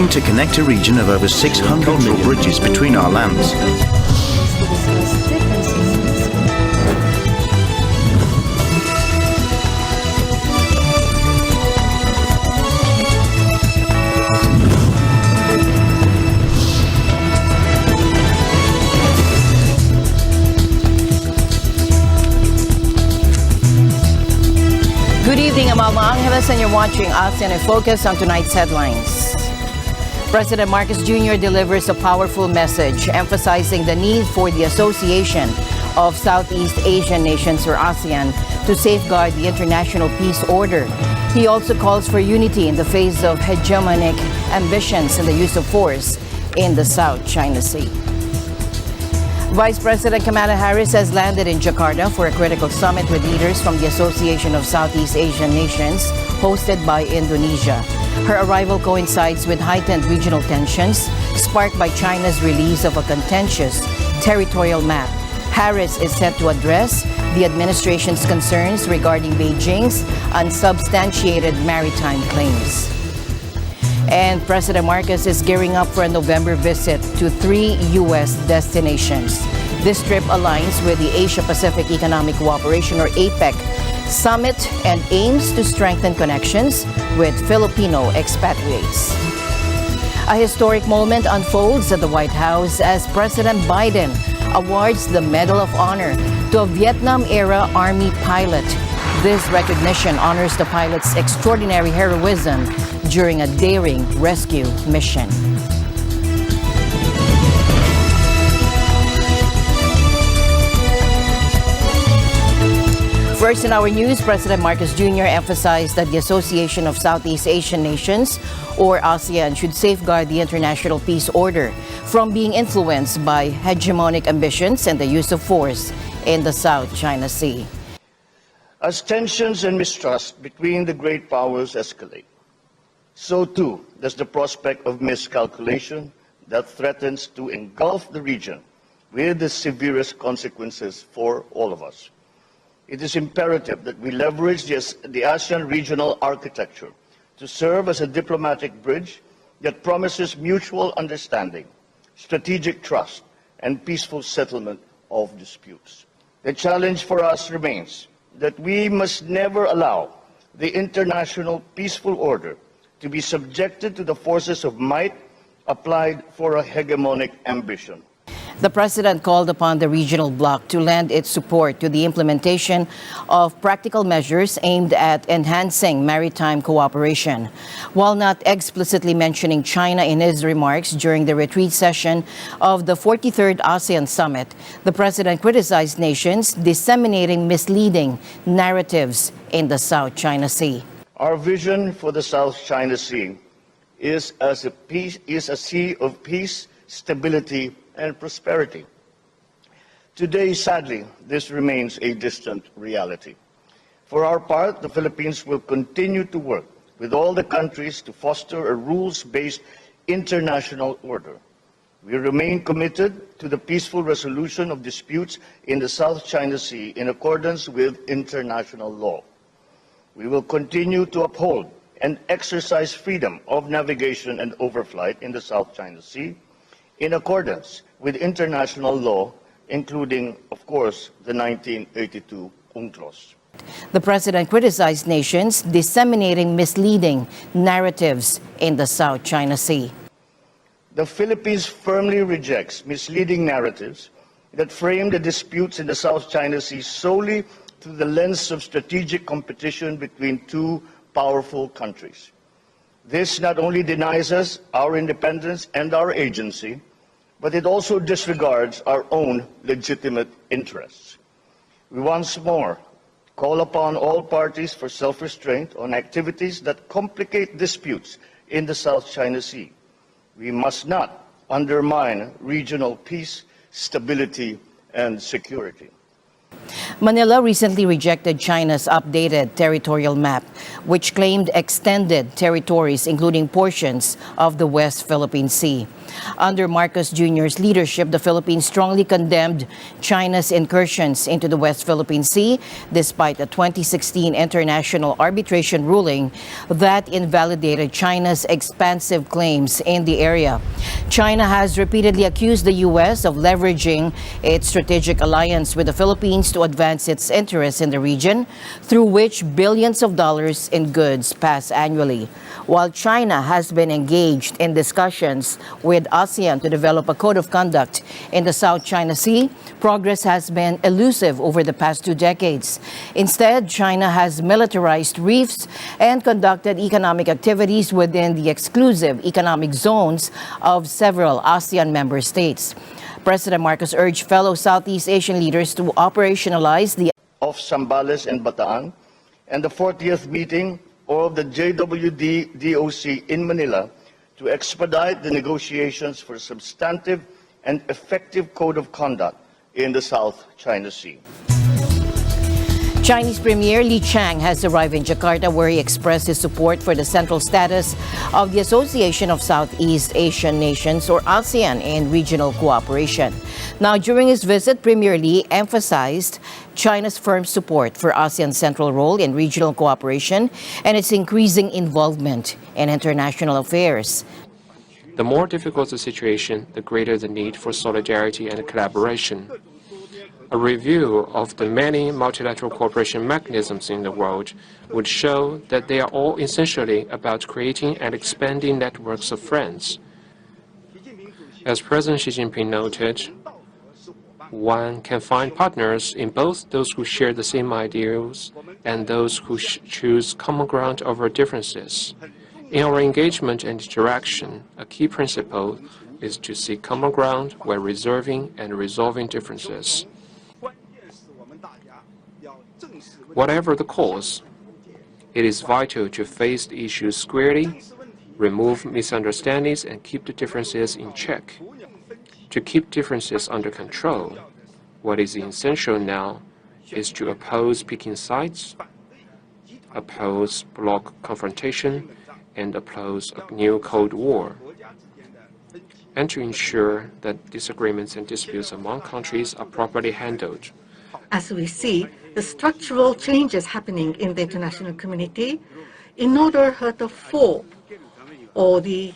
working to connect a region of over 600 million bridges between our lands. Good evening, I'm Alma Angeles, and you're watching ASEAN in Focus on tonight's headlines. President Marcos Jr. delivers a powerful message emphasizing the need for the association of Southeast Asian nations, or ASEAN, to safeguard the international peace order. He also calls for unity in the face of hegemonic ambitions and the use of force in the South China Sea. Vice President Kamala Harris has landed in Jakarta for a critical summit with leaders from the Association of Southeast Asian Nations, hosted by Indonesia. Her arrival coincides with heightened regional tensions sparked by China's release of a contentious territorial map. Harris is set to address the administration's concerns regarding Beijing's unsubstantiated maritime claims. And President Marcos is gearing up for a November visit to 3 U.S. destinations. This trip aligns with the Asia-Pacific Economic Cooperation, or APEC, summit and aims to strengthen connections with Filipino expatriates. A historic moment unfolds at the White House as President Biden awards the Medal of Honor to a Vietnam-era Army pilot. This recognition honors the pilot's extraordinary heroism during a daring rescue mission. First in our news, President Marcos Jr. emphasized that the Association of Southeast Asian Nations, or ASEAN, should safeguard the international peace order from being influenced by hegemonic ambitions and the use of force in the South China Sea. As tensions and mistrust between the great powers escalate, so too does the prospect of miscalculation that threatens to engulf the region with the severest consequences for all of us. It is imperative that we leverage the ASEAN regional architecture to serve as a diplomatic bridge that promises mutual understanding, strategic trust, and peaceful settlement of disputes. The challenge for us remains that we must never allow the international peaceful order to be subjected to the forces of might applied for a hegemonic ambition. The president called upon the regional bloc to lend its support to the implementation of practical measures aimed at enhancing maritime cooperation. While not explicitly mentioning China in his remarks during the retreat session of the 43rd ASEAN Summit, the president criticized nations disseminating misleading narratives in the South China Sea. Our vision for the South China Sea is a sea of peace, stability, and prosperity. Today, sadly, this remains a distant reality. For our part, the Philippines will continue to work with all the countries to foster a rules-based international order. We remain committed to the peaceful resolution of disputes in the South China Sea in accordance with international law. We will continue to uphold and exercise freedom of navigation and overflight in the South China Sea in accordance with international law, including, of course, the 1982 UNCLOS. The president criticized nations disseminating misleading narratives in the South China Sea. The Philippines firmly rejects misleading narratives that frame the disputes in the South China Sea solely through the lens of strategic competition between two powerful countries. This not only denies us our independence and our agency, but it also disregards our own legitimate interests. We once more call upon all parties for self-restraint on activities that complicate disputes in the South China Sea. We must not undermine regional peace, stability, and security. Manila recently rejected China's updated territorial map, which claimed extended territories, including portions of the West Philippine Sea. Under Marcos Jr.'s leadership, the Philippines strongly condemned China's incursions into the West Philippine Sea, despite a 2016 international arbitration ruling that invalidated China's expansive claims in the area. China has repeatedly accused the U.S. of leveraging its strategic alliance with the Philippines to advance its interests in the region, through which billions of dollars in goods pass annually. While China has been engaged in discussions with ASEAN to develop a code of conduct in the South China Sea, progress has been elusive over the past 2 decades. Instead, China has militarized reefs and conducted economic activities within the exclusive economic zones of several ASEAN member states. President Marcos urged fellow Southeast Asian leaders to operationalize the of Zambales and Bataan, and the 40th meeting of the JWD-DOC in Manila to expedite the negotiations for a substantive and effective code of conduct in the South China Sea. Chinese Premier Li Chang has arrived in Jakarta, where he expressed his support for the central status of the Association of Southeast Asian Nations, or ASEAN, in regional cooperation. Now, during his visit, Premier Li emphasized China's firm support for ASEAN's central role in regional cooperation and its increasing involvement in international affairs. The more difficult the situation, the greater the need for solidarity and collaboration. A review of the many multilateral cooperation mechanisms in the world would show that they are all essentially about creating and expanding networks of friends. As President Xi Jinping noted, one can find partners in both those who share the same ideals and those who choose common ground over differences. In our engagement and interaction, a key principle is to seek common ground while resolving and resolving differences. Whatever the cause, it is vital to face the issues squarely, remove misunderstandings, and keep the differences in check. To keep differences under control, what is essential now is to oppose picking sides, oppose bloc confrontation, and oppose a new Cold War, and to ensure that disagreements and disputes among countries are properly handled. As we see the structural changes happening in the international community, in order for the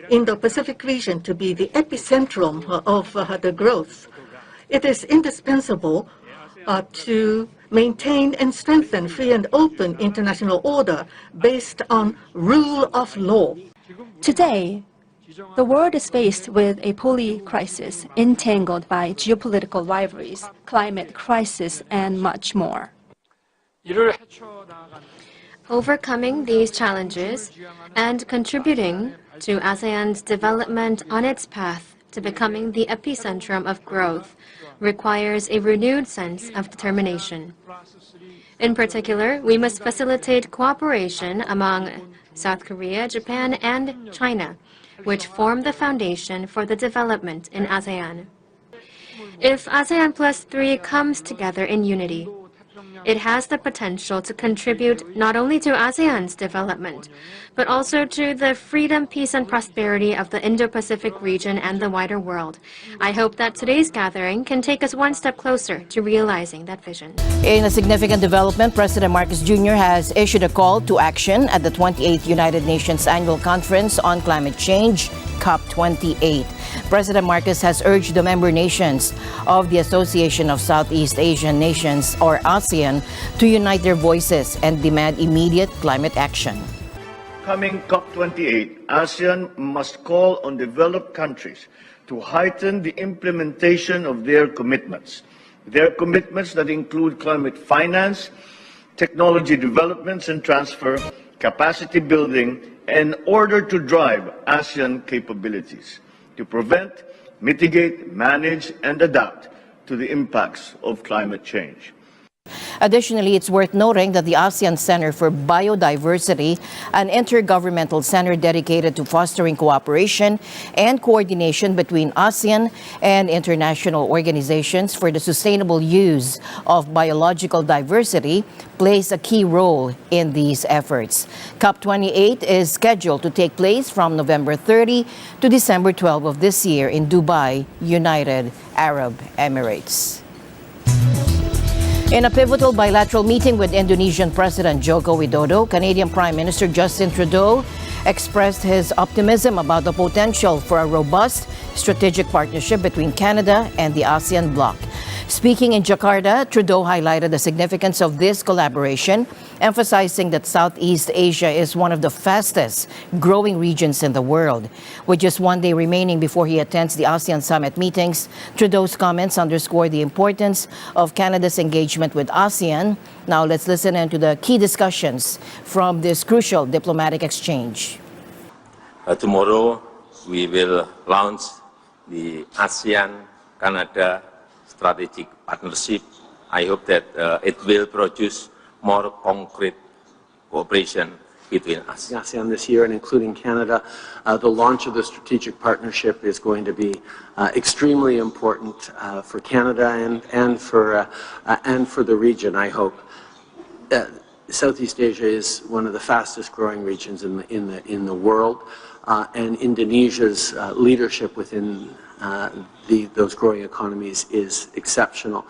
Indo-Pacific region to be the epicentrum of the growth, it is indispensable to maintain and strengthen free and open international order based on rule of law. Today, the world is faced with a poly-crisis entangled by geopolitical rivalries, climate crisis, and much more. Overcoming these challenges and contributing to ASEAN's development on its path to becoming the epicentrum of growth requires a renewed sense of determination. In particular, we must facilitate cooperation among South Korea, Japan, and China, which form the foundation for the development in ASEAN. If ASEAN Plus 3 comes together in unity, it has the potential to contribute not only to ASEAN's development, but also to the freedom, peace, and prosperity of the Indo-Pacific region and the wider world. I hope that today's gathering can take us one step closer to realizing that vision. In a significant development, President Marcos Jr. has issued a call to action at the 28th United Nations Annual Conference on Climate Change, COP28. President Marcos has urged the member nations of the Association of Southeast Asian Nations, or ASEAN, to unite their voices and demand immediate climate action. Coming COP28, ASEAN must call on developed countries to heighten the implementation of their commitments that include climate finance, technology developments and transfer, capacity building, in order to drive ASEAN capabilities to prevent, mitigate, manage, and adapt to the impacts of climate change. Additionally, it's worth noting that the ASEAN Center for Biodiversity, an intergovernmental center dedicated to fostering cooperation and coordination between ASEAN and international organizations for the sustainable use of biological diversity, plays a key role in these efforts. COP28 is scheduled to take place from November 30 to December 12 of this year in Dubai, United Arab Emirates. In a pivotal bilateral meeting with Indonesian President Joko Widodo, Canadian Prime Minister Justin Trudeau expressed his optimism about the potential for a robust strategic partnership between Canada and the ASEAN bloc. Speaking in Jakarta, Trudeau highlighted the significance of this collaboration, emphasizing that Southeast Asia is one of the fastest growing regions in the world. With just one day remaining before he attends the ASEAN summit meetings, Trudeau's comments underscore the importance of Canada's engagement with ASEAN. Now let's listen in to the key discussions from this crucial diplomatic exchange. Tomorrow we will launch the ASEAN-Canada strategic partnership. I hope that it will produce more concrete cooperation between us. ASEAN this year, and including Canada, the launch of the strategic partnership is going to be extremely important for Canada and for the region, I hope. Southeast Asia is one of the fastest growing regions in the world, and Indonesia's leadership within those growing economies is exceptional.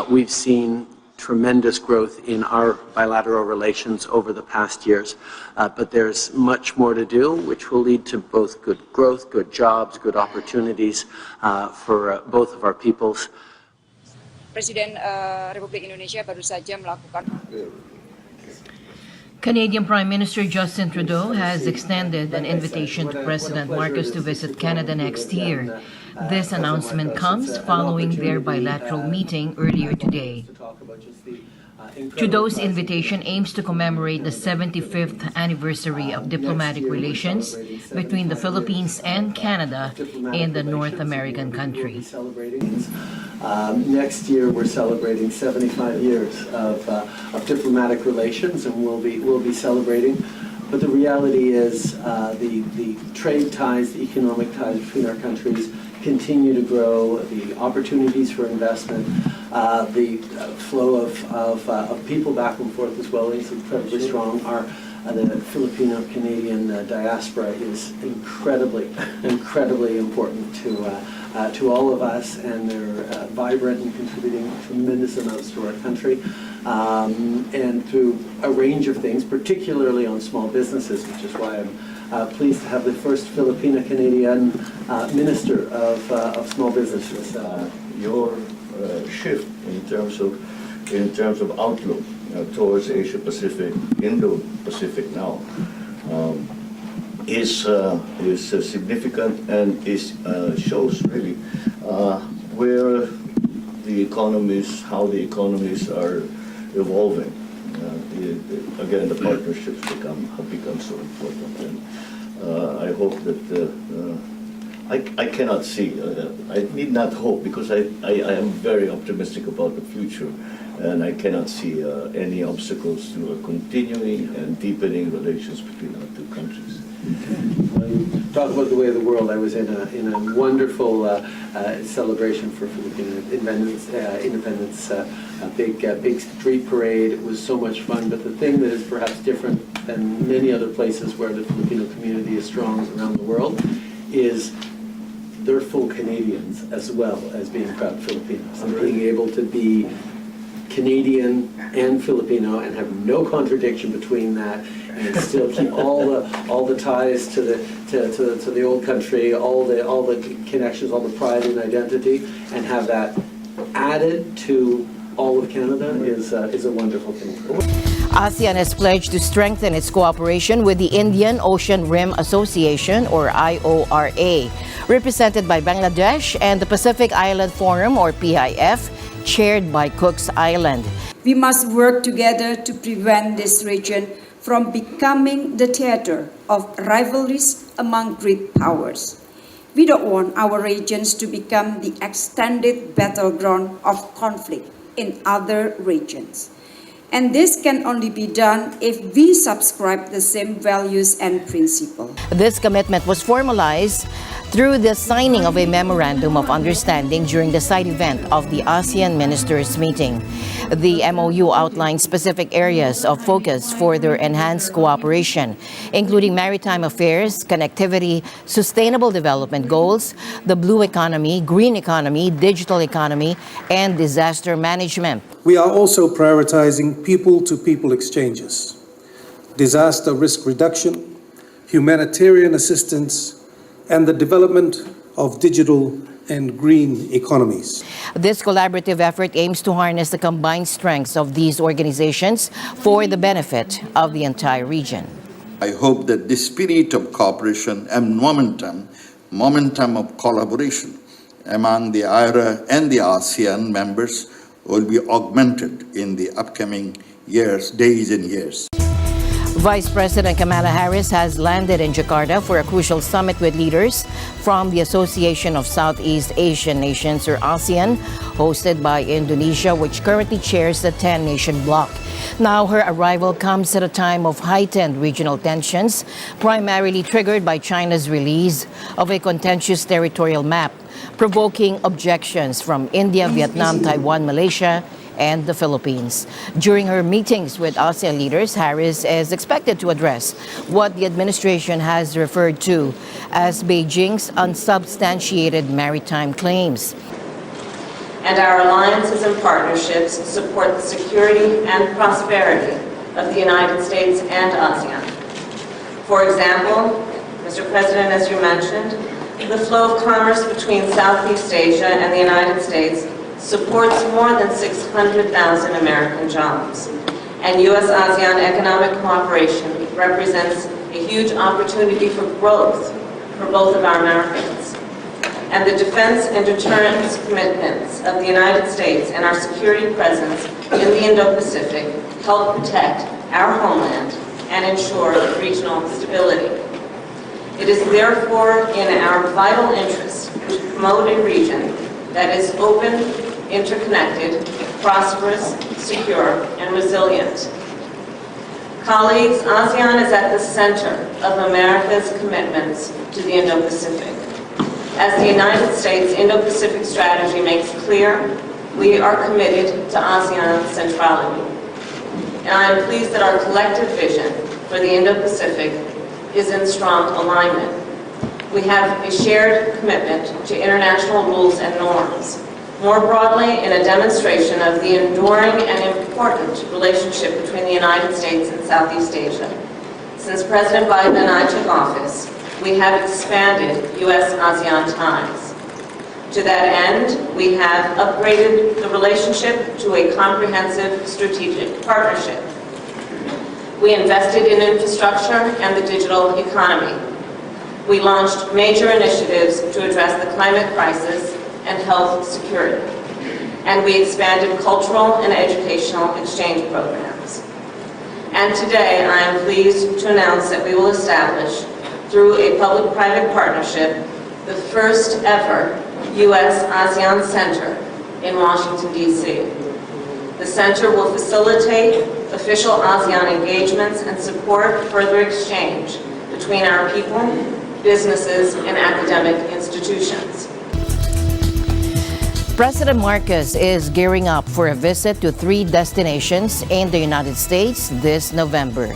We've seen tremendous growth in our bilateral relations over the past years, but there's much more to do, which will lead to both good growth, good jobs, good opportunities for both of our peoples. Presiden Republik Indonesia baru saja melakukan. Canadian Prime Minister Justin Trudeau has extended an invitation to President Marcos to visit Canada next year. This announcement comes following their bilateral meeting earlier today. Trudeau's invitation aims to commemorate the 75th anniversary of diplomatic relations between the Philippines and Canada in the North American country. Next year we're celebrating 75 years of diplomatic relations, and we'll be celebrating. But the reality is the trade ties, the economic ties between our countries continue to grow. The opportunities for investment, the flow of people back and forth as well is incredibly strong. The Filipino-Canadian diaspora is incredibly important to all of us, and they're vibrant and contributing tremendous amounts to our country, and through a range of things, particularly on small businesses, which is why I'm pleased to have the first Filipino-Canadian Minister of Small Businesses. Your shift in terms of outlook towards Asia Pacific, Indo-Pacific now, is significant, and shows really where how the economies are evolving. Again, the partnerships have become so important, and I hope that I cannot see. I need not hope, because I am very optimistic about the future, and I cannot see any obstacles to a continuing and deepening relations between our two countries. Talk about the way of the world. I was in a wonderful celebration for Filipino independence, a big street parade. It was so much fun. But the thing that is perhaps different than many other places where the Filipino community is strong around the world is they're full Canadians as well as being proud Filipinos, and being able to be Canadian and Filipino and have no contradiction between that, and still keep all the ties to the old country, all the connections, all the pride and identity, and have that added to all of Canada is a wonderful thing. ASEAN has pledged to strengthen its cooperation with the Indian Ocean Rim Association, or IORA, represented by Bangladesh, and the Pacific Island Forum, or PIF, chaired by Cook's Island. We must work together to prevent this region from becoming the theater of rivalries among great powers. We don't want our regions to become the extended battleground of conflict in other regions. And this can only be done if we subscribe the same values and principles. This commitment was formalized through the signing of a memorandum of understanding during the side event of the ASEAN ministers meeting. The MOU outlines specific areas of focus for their enhanced cooperation, including maritime affairs, connectivity, sustainable development goals, the blue economy, green economy, digital economy, and disaster management. We are also prioritizing people-to-people exchanges, disaster risk reduction, humanitarian assistance, and the development of digital and green economies. This collaborative effort aims to harness the combined strengths of these organizations for the benefit of the entire region. I hope that this spirit of cooperation and momentum of collaboration among the IRA and the ASEAN members will be augmented in the upcoming days and years. Vice President Kamala Harris has landed in Jakarta for a crucial summit with leaders from the Association of Southeast Asian Nations, or ASEAN, hosted by Indonesia, which currently chairs the 10-nation bloc. Now, her arrival comes at a time of heightened regional tensions, primarily triggered by China's release of a contentious territorial map, provoking objections from India, Vietnam, Taiwan, Malaysia, and the Philippines. During her meetings with ASEAN leaders, Harris is expected to address what the administration has referred to as Beijing's unsubstantiated maritime claims. And our alliances and partnerships support the security and prosperity of the United States and ASEAN. For example, Mr. President, as you mentioned, the flow of commerce between Southeast Asia and the United States supports more than 600,000 American jobs. And US-ASEAN economic cooperation represents a huge opportunity for growth for both of our markets. And the defense and deterrence commitments of the United States and our security presence in the Indo-Pacific help protect our homeland and ensure regional stability. It is therefore in our vital interest to promote a region that is open, interconnected, prosperous, secure, and resilient. Colleagues, ASEAN is at the center of America's commitments to the Indo-Pacific. As the United States Indo-Pacific strategy makes clear, we are committed to ASEAN centrality. And I am pleased that our collective vision for the Indo-Pacific is in strong alignment. We have a shared commitment to international rules and norms. More broadly, in a demonstration of the enduring and important relationship between the United States and Southeast Asia. Since President Biden and I took office, we have expanded US-ASEAN ties. To that end, we have upgraded the relationship to a comprehensive strategic partnership. We invested in infrastructure and the digital economy. We launched major initiatives to address the climate crisis and health security. And we expanded cultural and educational exchange programs. And today, I am pleased to announce that we will establish, through a public-private partnership, the first ever US-ASEAN Center in Washington, D.C. The center will facilitate official ASEAN engagements and support further exchange between our people, businesses, and academic institutions. President Marcos is gearing up for a visit to 3 destinations in the United States this November.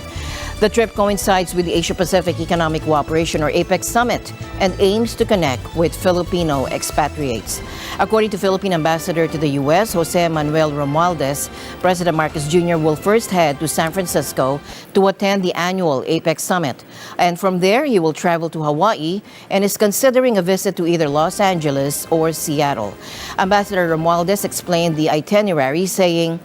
The trip coincides with the Asia-Pacific Economic Cooperation, or APEC Summit, and aims to connect with Filipino expatriates. According to Philippine Ambassador to the U.S., Jose Manuel Romualdez, President Marcos Jr. will first head to San Francisco to attend the annual APEC Summit. And from there, he will travel to Hawaii and is considering a visit to either Los Angeles or Seattle. Ambassador Romualdez explained the itinerary, saying,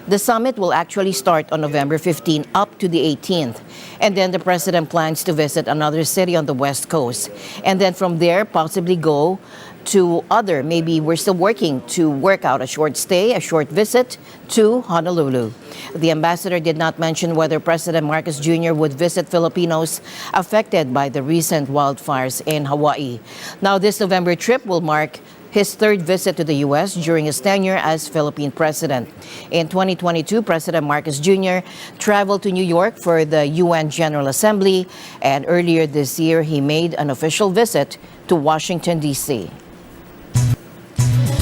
the summit will actually start on November 15 up to the 18th. And then the president plans to visit another city on the West Coast. And then from there, possibly go to maybe we're still working to work out a short stay, a short visit to Honolulu. The ambassador did not mention whether President Marcos Jr. would visit Filipinos affected by the recent wildfires in Hawaii. Now, this November trip will mark his third visit to the U.S. during his tenure as Philippine president. In 2022, President Marcos Jr. traveled to New York for the UN General Assembly, and earlier this year, he made an official visit to Washington, D.C.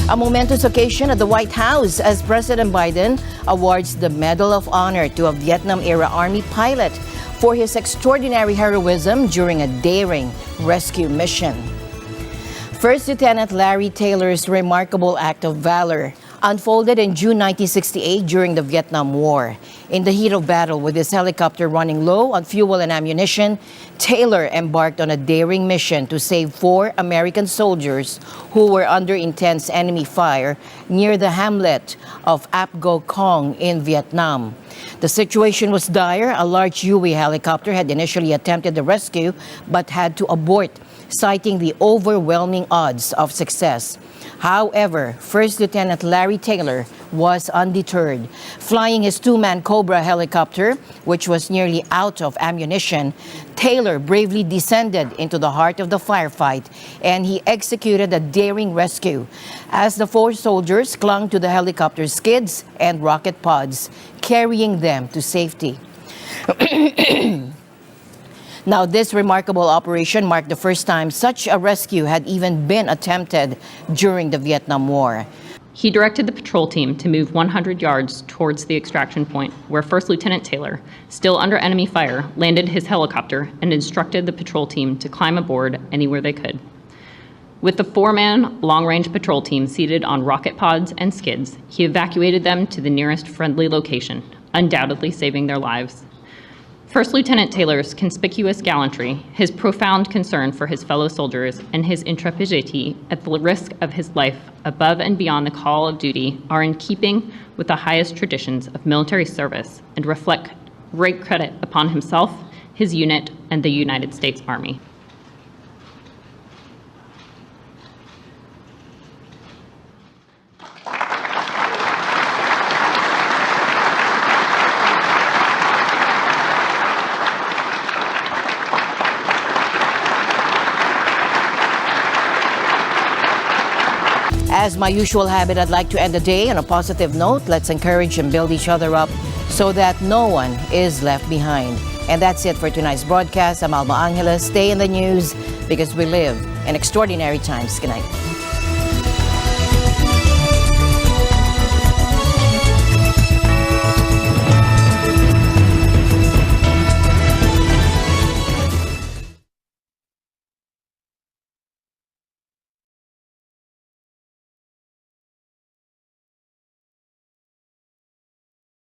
A momentous occasion at the White House as President Biden awards the Medal of Honor to a Vietnam-era Army pilot for his extraordinary heroism during a daring rescue mission. First Lieutenant Larry Taylor's remarkable act of valor unfolded in June 1968 during the Vietnam War. In the heat of battle with his helicopter running low on fuel and ammunition, Taylor embarked on a daring mission to save 4 American soldiers who were under intense enemy fire near the hamlet of Ap Go Cong in Vietnam. The situation was dire. A large UE helicopter had initially attempted the rescue but had to abort, citing the overwhelming odds of success. However, First Lieutenant Larry Taylor was undeterred. Flying his 2-man Cobra helicopter, which was nearly out of ammunition, Taylor bravely descended into the heart of the firefight, and he executed a daring rescue as the 4 soldiers clung to the helicopter's skids and rocket pods, carrying them to safety. Now, this remarkable operation marked the first time such a rescue had even been attempted during the Vietnam War. He directed the patrol team to move 100 yards towards the extraction point, where First Lieutenant Taylor, still under enemy fire, landed his helicopter and instructed the patrol team to climb aboard anywhere they could. With the 4-man long-range patrol team seated on rocket pods and skids, he evacuated them to the nearest friendly location, undoubtedly saving their lives. First Lieutenant Taylor's conspicuous gallantry, his profound concern for his fellow soldiers, and his intrepidity at the risk of his life above and beyond the call of duty are in keeping with the highest traditions of military service and reflect great credit upon himself, his unit, and the United States Army. As my usual habit, I'd like to end the day on a positive note. Let's encourage and build each other up so that no one is left behind. And that's it for tonight's broadcast. I'm Alma Angeles. Stay in the news because we live in extraordinary times. Good night.